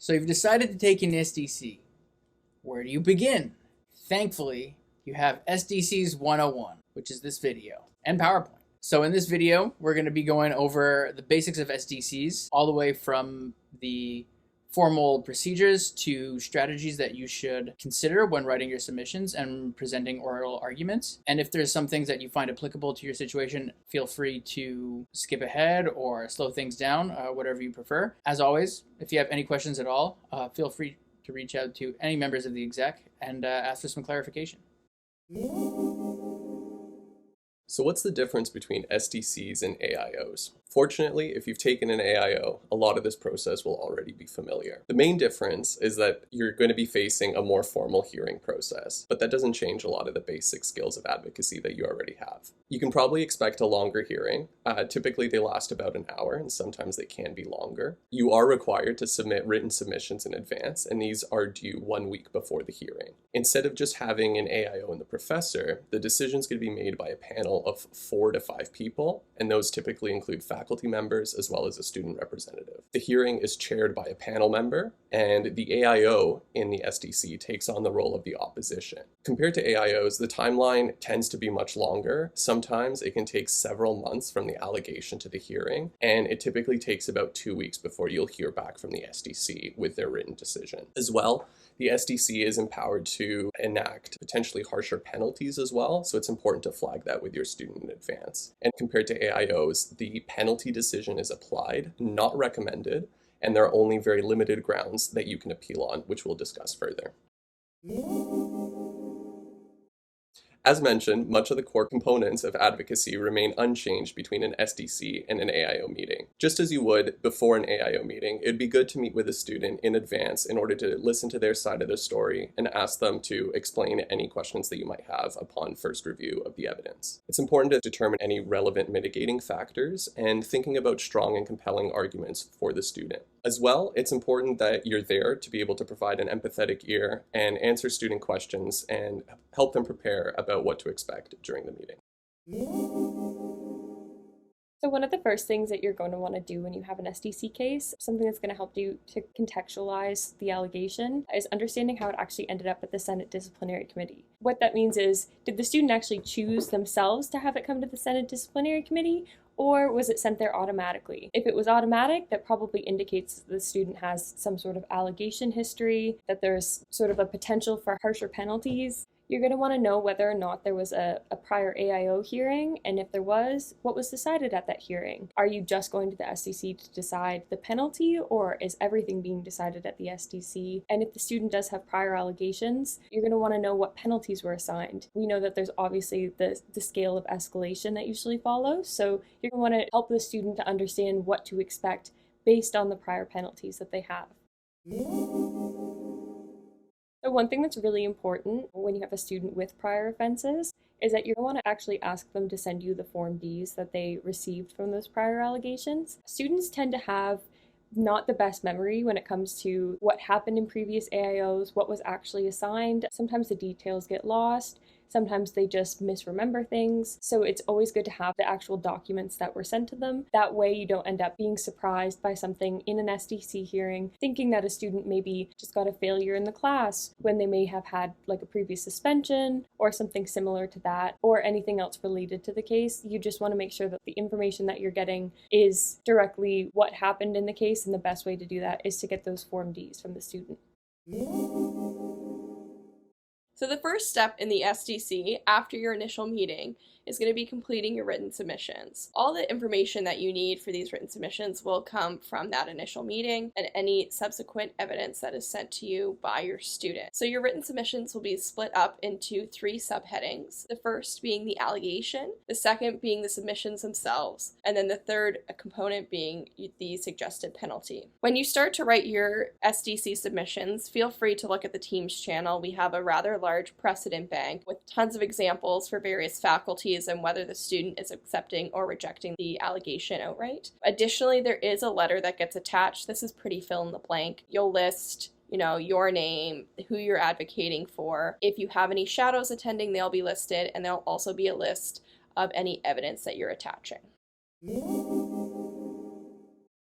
So you've decided to take an SDC. Where do you begin? Thankfully, you have SDC's 101, which is this video, and PowerPoint. So in this video, we're going to be going over the basics of SDCs, all the way from the formal procedures to strategies that you should consider when writing your submissions and presenting oral arguments. And if there's some things that you find applicable to your situation, feel free to skip ahead or slow things down, whatever you prefer. As always, if you have any questions at all, feel free to reach out to any members of the exec and ask for some clarification. So what's the difference between SDCs and AIOs? Fortunately, if you've taken an AIO, a lot of this process will already be familiar. The main difference is that you're going to be facing a more formal hearing process, but that doesn't change a lot of the basic skills of advocacy that you already have. You can probably expect a longer hearing. Typically, they last about an hour, and sometimes they can be longer. You are required to submit written submissions in advance, and these are due 1 week before the hearing. Instead of just having an AIO and the professor, the decision's going to be made by a panel of 4 to 5 people, and those typically include faculty members as well as a student representative. The hearing is chaired by a panel member, and the AIO in the SDC takes on the role of the opposition. Compared to AIOs, the timeline tends to be much longer. Sometimes it can take several months from the allegation to the hearing, and it typically takes about 2 weeks before you'll hear back from the SDC with their written decision. As well, the SDC is empowered to enact potentially harsher penalties as well, so it's important to flag that with your student in advance. And compared to AIOs, the penalty decision is applied, not recommended, and there are only very limited grounds that you can appeal on, which we'll discuss further. As mentioned, much of the core components of advocacy remain unchanged between an SDC and an AIO meeting. Just as you would before an AIO meeting, it'd be good to meet with a student in advance in order to listen to their side of the story and ask them to explain any questions that you might have upon first review of the evidence. It's important to determine any relevant mitigating factors and thinking about strong and compelling arguments for the student. As well, it's important that you're there to be able to provide an empathetic ear and answer student questions and help them prepare about what to expect during the meeting. So one of the first things that you're going to want to do when you have an SDC case, something that's going to help you to contextualize the allegation, is understanding how it actually ended up at the Senate Disciplinary Committee. What that means is, did the student actually choose themselves to have it come to the Senate Disciplinary Committee, or was it sent there automatically? If it was automatic, that probably indicates that the student has some sort of allegation history, that there's sort of a potential for harsher penalties. You're going to want to know whether or not there was a prior AIO hearing, and if there was, what was decided at that hearing. Are you just going to the SDC to decide the penalty, or is everything being decided at the SDC? And if the student does have prior allegations, you're going to want to know what penalties were assigned. We know that there's obviously the scale of escalation that usually follows, so you're going to want to help the student to understand what to expect based on the prior penalties that they have. So one thing that's really important when you have a student with prior offenses is that you want to actually ask them to send you the Form Ds that they received from those prior allegations. Students tend to have not the best memory when it comes to what happened in previous AIOs, what was actually assigned. Sometimes the details get lost. Sometimes they just misremember things. So it's always good to have the actual documents that were sent to them. That way you don't end up being surprised by something in an SDC hearing, thinking that a student maybe just got a failure in the class when they may have had like a previous suspension or something similar to that, or anything else related to the case. You just want to make sure that the information that you're getting is directly what happened in the case, and the best way to do that is to get those Form Ds from the student. So the first step in the SDC after your initial meeting is going to be completing your written submissions. All the information that you need for these written submissions will come from that initial meeting and any subsequent evidence that is sent to you by your student. So your written submissions will be split up into 3 subheadings. The first being the allegation, the second being the submissions themselves, and then the third component being the suggested penalty. When you start to write your SDC submissions, feel free to look at the Teams channel. We have a rather large precedent bank with tons of examples for various faculties and whether the student is accepting or rejecting the allegation outright. Additionally, there is a letter that gets attached. This is pretty fill in the blank. You'll list, your name, who you're advocating for. If you have any shadows attending, they'll be listed, and there'll also be a list of any evidence that you're attaching.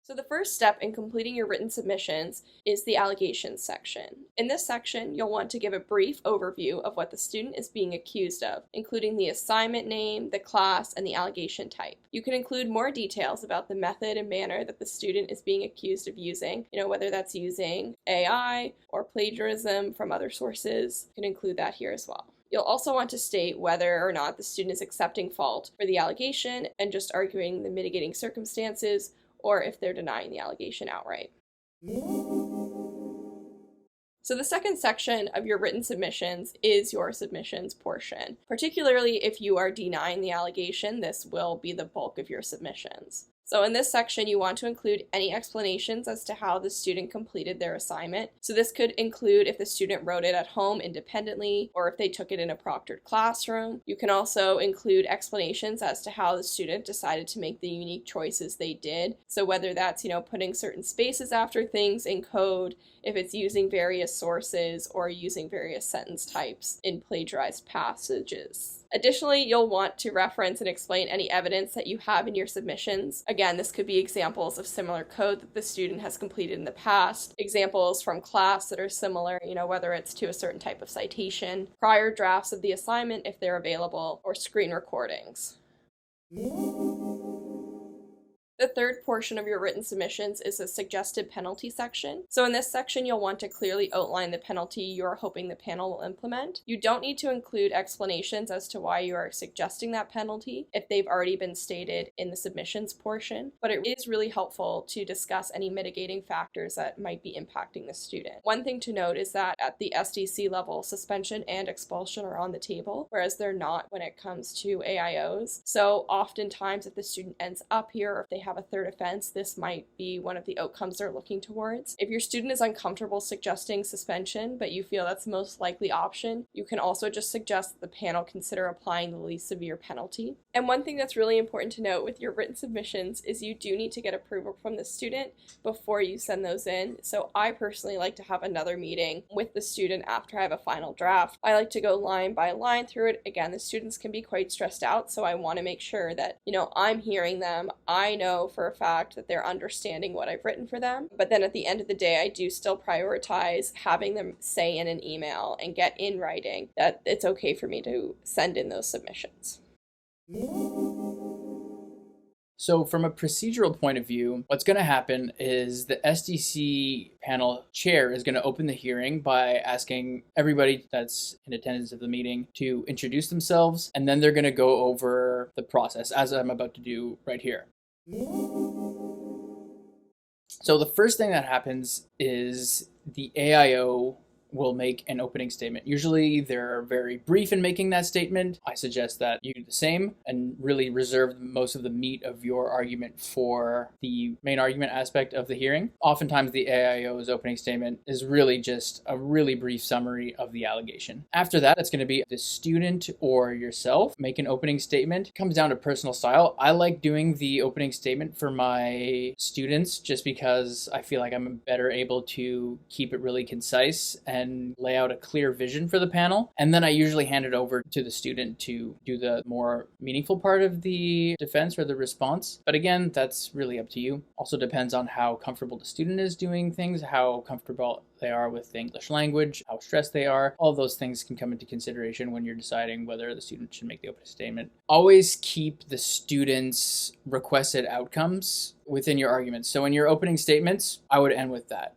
So the first step in completing your written submissions is the allegations section. In this section, you'll want to give a brief overview of what the student is being accused of, including the assignment name, the class, and the allegation type. You can include more details about the method and manner that the student is being accused of using, whether that's using AI or plagiarism from other sources. You can include that here as well. You'll also want to state whether or not the student is accepting fault for the allegation and just arguing the mitigating circumstances, or if they're denying the allegation outright. So the second section of your written submissions is your submissions portion. Particularly if you are denying the allegation, this will be the bulk of your submissions. So in this section, you want to include any explanations as to how the student completed their assignment. So this could include if the student wrote it at home independently or if they took it in a proctored classroom. You can also include explanations as to how the student decided to make the unique choices they did. So whether that's, putting certain spaces after things in code, if it's using various sources or using various sentence types in plagiarized passages. Additionally, you'll want to reference and explain any evidence that you have in your submissions. Again, this could be examples of similar code that the student has completed in the past, examples from class that are similar, whether it's to a certain type of citation, prior drafts of the assignment if they're available, or screen recordings. The third portion of your written submissions is a suggested penalty section. So in this section, you'll want to clearly outline the penalty you're hoping the panel will implement. You don't need to include explanations as to why you are suggesting that penalty if they've already been stated in the submissions portion, but it is really helpful to discuss any mitigating factors that might be impacting the student. One thing to note is that at the SDC level, suspension and expulsion are on the table, whereas they're not when it comes to AIOs. So oftentimes if the student ends up here or if they have a third offense, this might be one of the outcomes they're looking towards. If your student is uncomfortable suggesting suspension, but you feel that's the most likely option, you can also just suggest that the panel consider applying the least severe penalty. And one thing that's really important to note with your written submissions is you do need to get approval from the student before you send those in. So I personally like to have another meeting with the student after I have a final draft. I like to go line by line through it. Again, the students can be quite stressed out, so I want to make sure that, I'm hearing them. I know for a fact that they're understanding what I've written for them. But then at the end of the day, I do still prioritize having them say in an email and get in writing that it's okay for me to send in those submissions. So from a procedural point of view, what's going to happen is the SDC panel chair is going to open the hearing by asking everybody that's in attendance of the meeting to introduce themselves, and then they're going to go over the process, as I'm about to do right here. So the first thing that happens is the AIO will make an opening statement. Usually they're very brief in making that statement. I suggest that you do the same and really reserve most of the meat of your argument for the main argument aspect of the hearing. Oftentimes the AIO's opening statement is really just a really brief summary of the allegation. After that, it's going to be the student or yourself make an opening statement. It comes down to personal style. I like doing the opening statement for my students just because I feel like I'm better able to keep it really concise and lay out a clear vision for the panel. And then I usually hand it over to the student to do the more meaningful part of the defense or the response. But again, that's really up to you. Also depends on how comfortable the student is doing things, how comfortable they are with the English language, how stressed they are. All those things can come into consideration when you're deciding whether the student should make the opening statement. Always keep the student's requested outcomes within your arguments. So in your opening statements, I would end with that.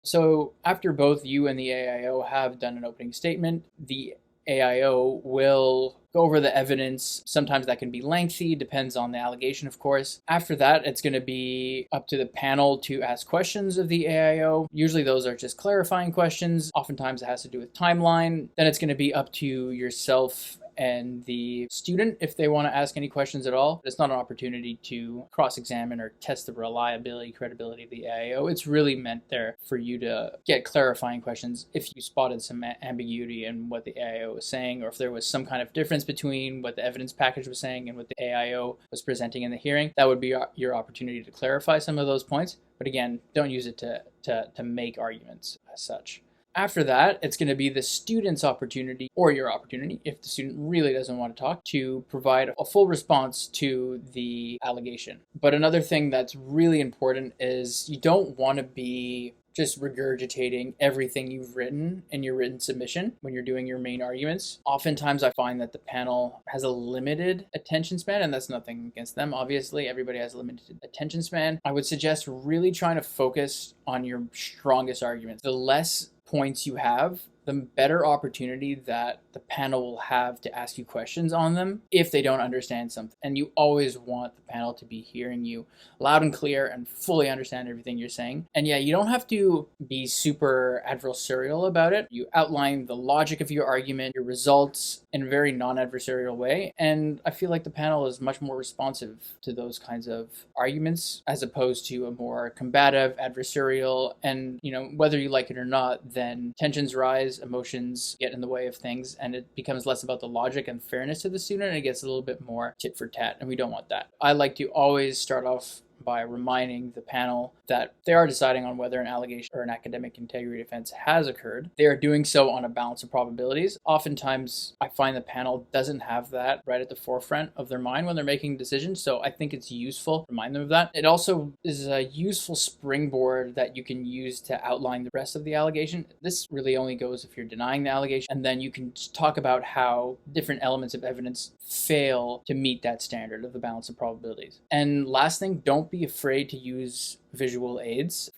So after both you and the AIO have done an opening statement, the AIO will go over the evidence. Sometimes that can be lengthy, depends on the allegation, of course. After that, it's going to be up to the panel to ask questions of the AIO. Usually those are just clarifying questions. Oftentimes it has to do with timeline. Then it's going to be up to yourself and the student if they want to ask any questions at all. But it's not an opportunity to cross-examine or test the reliability, credibility of the AIO. It's really meant there for you to get clarifying questions if you spotted some ambiguity in what the AIO was saying, or if there was some kind of difference between what the evidence package was saying and what the AIO was presenting in the hearing. That would be your opportunity to clarify some of those points. But again, don't use it to make arguments as such. After that, it's going to be the student's opportunity, or your opportunity, if the student really doesn't want to talk, to provide a full response to the allegation. But another thing that's really important is you don't want to be just regurgitating everything you've written in your written submission when you're doing your main arguments. Oftentimes I find that the panel has a limited attention span, and that's nothing against them. Obviously, everybody has a limited attention span. I would suggest really trying to focus on your strongest arguments. The less points you have, the better opportunity that the panel will have to ask you questions on them if they don't understand something. And you always want the panel to be hearing you loud and clear and fully understand everything you're saying. And yeah, you don't have to be super adversarial about it. You outline the logic of your argument, your results in a very non-adversarial way. And I feel like the panel is much more responsive to those kinds of arguments as opposed to a more combative, adversarial, and whether you like it or not, then tensions rise, emotions get in the way of things, and it becomes less about the logic and fairness to the student, and it gets a little bit more tit for tat, and we don't want that. I like to always start off by reminding the panel that they are deciding on whether an allegation or an academic integrity offense has occurred. They are doing so on a balance of probabilities. Oftentimes, I find the panel doesn't have that right at the forefront of their mind when they're making decisions, so I think it's useful to remind them of that. It also is a useful springboard that you can use to outline the rest of the allegation. This really only goes if you're denying the allegation, and then you can talk about how different elements of evidence fail to meet that standard of the balance of probabilities. And last thing, don't be afraid to use visual aids.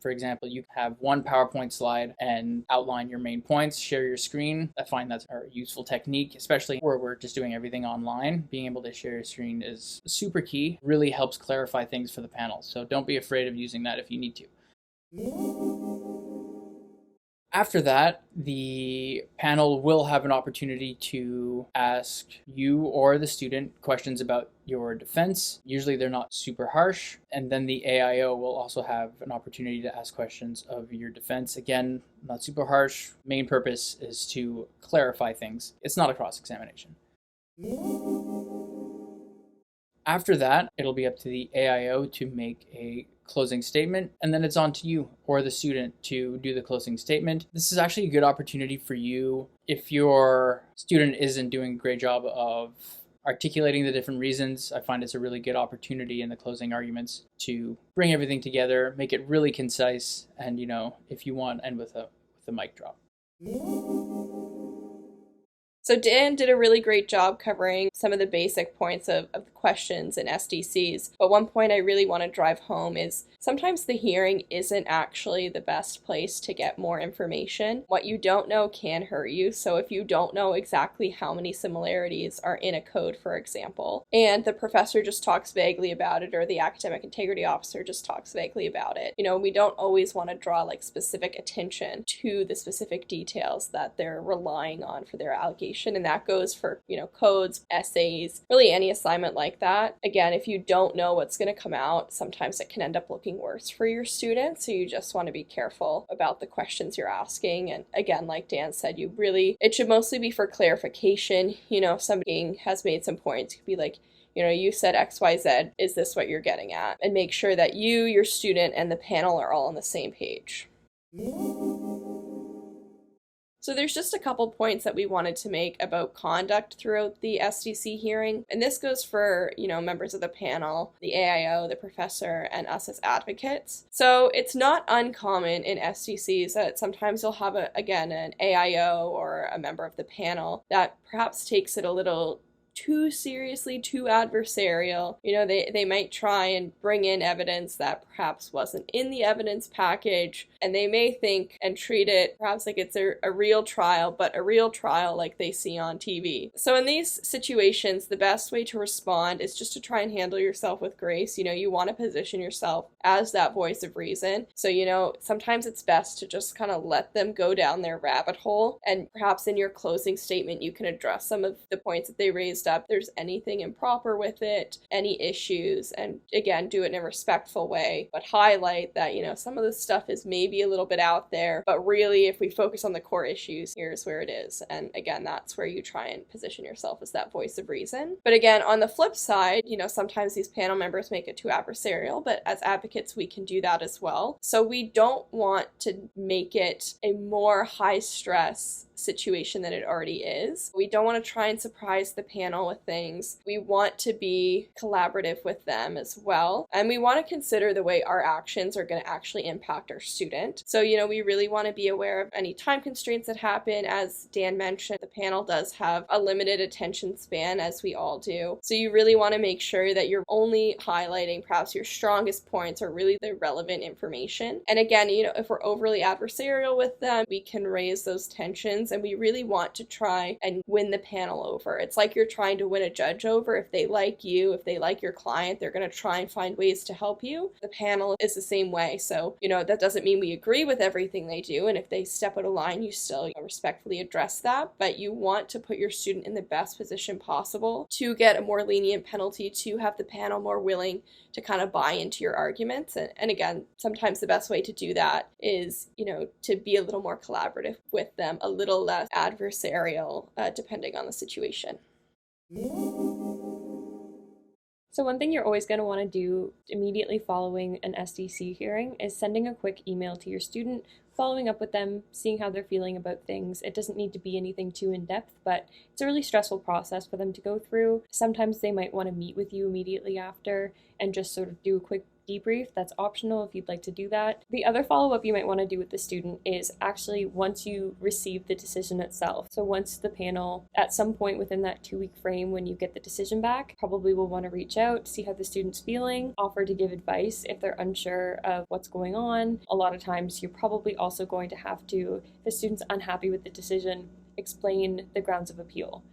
For example, you have one PowerPoint slide and outline your main points, share your screen. I find that's a useful technique, especially where we're just doing everything online. Being able to share your screen is super key, really helps clarify things for the panel. So don't be afraid of using that if you need to. After that, the panel will have an opportunity to ask you or the student questions about your defense. Usually they're not super harsh. And then the AIO will also have an opportunity to ask questions of your defense. Again, not super harsh. Main purpose is to clarify things. It's not a cross-examination. After that, it'll be up to the AIO to make a closing statement, and then it's on to you or the student to do the closing statement. This is actually a good opportunity for you if your student isn't doing a great job of articulating the different reasons. I find it's a really good opportunity in the closing arguments to bring everything together, make it really concise, and if you want, end with a mic drop. So Dan did a really great job covering some of the basic points of the questions and SDCs. But one point I really want to drive home is sometimes the hearing isn't actually the best place to get more information. What you don't know can hurt you. So if you don't know exactly how many similarities are in a code, for example, and the professor just talks vaguely about it, or the academic integrity officer just talks vaguely about it, we don't always want to draw specific attention to the specific details that they're relying on for their allegation. And that goes for, codes, essays, really any assignment like that. Again, if you don't know what's going to come out, sometimes it can end up looking worse for your students. So you just want to be careful about the questions you're asking. And again, like Dan said, it should mostly be for clarification. If somebody has made some points, it could be like, you said XYZ, is this what you're getting at? And make sure that you, your student, and the panel are all on the same page. So there's just a couple points that we wanted to make about conduct throughout the SDC hearing. And this goes for, members of the panel, the AIO, the professor, and us as advocates. So it's not uncommon in SDCs that sometimes you'll have, an AIO or a member of the panel that perhaps takes it a little too seriously, too adversarial. They might try and bring in evidence that perhaps wasn't in the evidence package, and they may think and treat it perhaps like it's a real trial, but a real trial like they see on TV. So in these situations, the best way to respond is just to try and handle yourself with grace. You want to position yourself as that voice of reason. So, sometimes it's best to just kind of let them go down their rabbit hole, and perhaps in your closing statement, you can address some of the points that they raise step, if there's anything improper with it, any issues, and again, do it in a respectful way, but highlight that, some of this stuff is maybe a little bit out there, but really if we focus on the core issues, here's where it is. And again, that's where you try and position yourself as that voice of reason. But again, on the flip side, sometimes these panel members make it too adversarial, but as advocates, we can do that as well. So we don't want to make it a more high stress situation than it already is. We don't want to try and surprise the panel with things. We want to be collaborative with them as well. And we want to consider the way our actions are going to actually impact our student. So, we really want to be aware of any time constraints that happen. As Dan mentioned, the panel does have a limited attention span, as we all do. So you really want to make sure that you're only highlighting perhaps your strongest points or really the relevant information. And again, if we're overly adversarial with them, we can raise those tensions, and we really want to try and win the panel over. It's like you're trying to win a judge over. If they like you, if they like your client, they're going to try and find ways to help you. The panel is the same way. So, that doesn't mean we agree with everything they do. And if they step out of line, you still respectfully address that. But you want to put your student in the best position possible to get a more lenient penalty, to have the panel more willing to kind of buy into your arguments. And again, sometimes the best way to do that is, to be a little more collaborative with them, a little less adversarial, depending on the situation. So one thing you're always going to want to do immediately following an SDC hearing is sending a quick email to your student, following up with them, seeing how they're feeling about things. It doesn't need to be anything too in-depth, but it's a really stressful process for them to go through. Sometimes they might want to meet with you immediately after and just sort of do a quick debrief. That's optional if you'd like to do that. The other follow-up you might want to do with the student is actually once you receive the decision itself. So once the panel, at some point within that 2-week frame when you get the decision back, probably will want to reach out, see how the student's feeling, offer to give advice if they're unsure of what's going on. A lot of times you're probably also going to have to, if the student's unhappy with the decision, explain the grounds of appeal.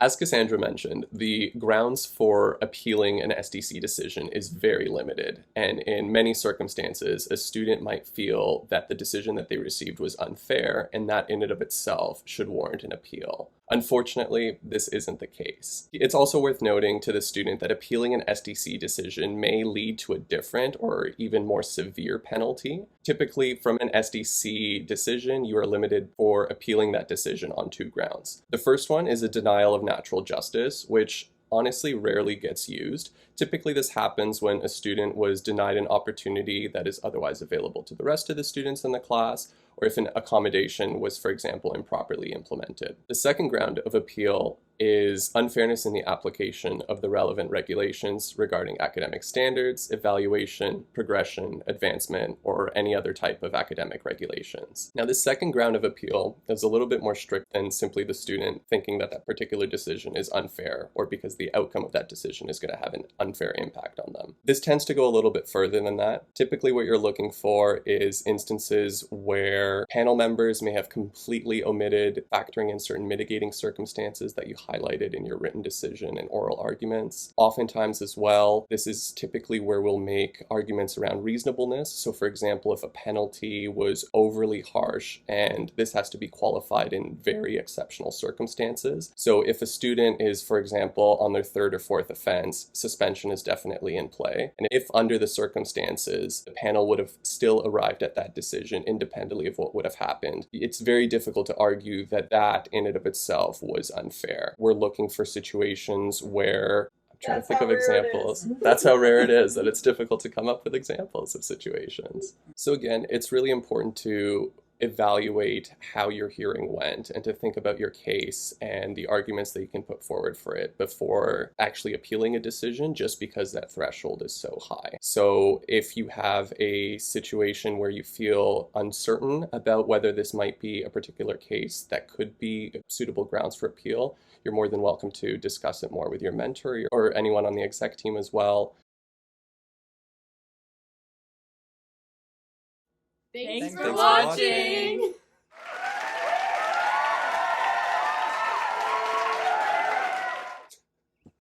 As Cassandra mentioned, the grounds for appealing an SDC decision is very limited, and in many circumstances, a student might feel that the decision that they received was unfair, and that in and of itself should warrant an appeal. Unfortunately, this isn't the case. It's also worth noting to the student that appealing an SDC decision may lead to a different or even more severe penalty. Typically, from an SDC decision, you are limited for appealing that decision on 2 grounds. The first one is a denial of natural justice, which honestly rarely gets used. Typically, this happens when a student was denied an opportunity that is otherwise available to the rest of the students in the class, or if an accommodation was, for example, improperly implemented. The second ground of appeal is unfairness in the application of the relevant regulations regarding academic standards, evaluation, progression, advancement, or any other type of academic regulations. Now, this second ground of appeal is a little bit more strict than simply the student thinking that that particular decision is unfair, or because the outcome of that decision is going to have an unfair impact on them. This tends to go a little bit further than that. Typically, what you're looking for is instances where panel members may have completely omitted factoring in certain mitigating circumstances that you highlighted in your written decision and oral arguments. Oftentimes as well, this is typically where we'll make arguments around reasonableness. So for example, if a penalty was overly harsh, and this has to be qualified in very exceptional circumstances. So if a student is, for example, on their 3rd or 4th offense, suspension is definitely in play. And if under the circumstances, the panel would have still arrived at that decision independently of what would have happened, it's very difficult to argue that that in and of itself was unfair. We're looking for situations where, I'm trying to think of examples. That's how rare it is, that it's difficult to come up with examples of situations. So again, it's really important to evaluate how your hearing went and to think about your case and the arguments that you can put forward for it before actually appealing a decision, just because that threshold is so high. So if you have a situation where you feel uncertain about whether this might be a particular case that could be suitable grounds for appeal, you're more than welcome to discuss it more with your mentor or anyone on the exec team as well. Thanks Thanks for for watching!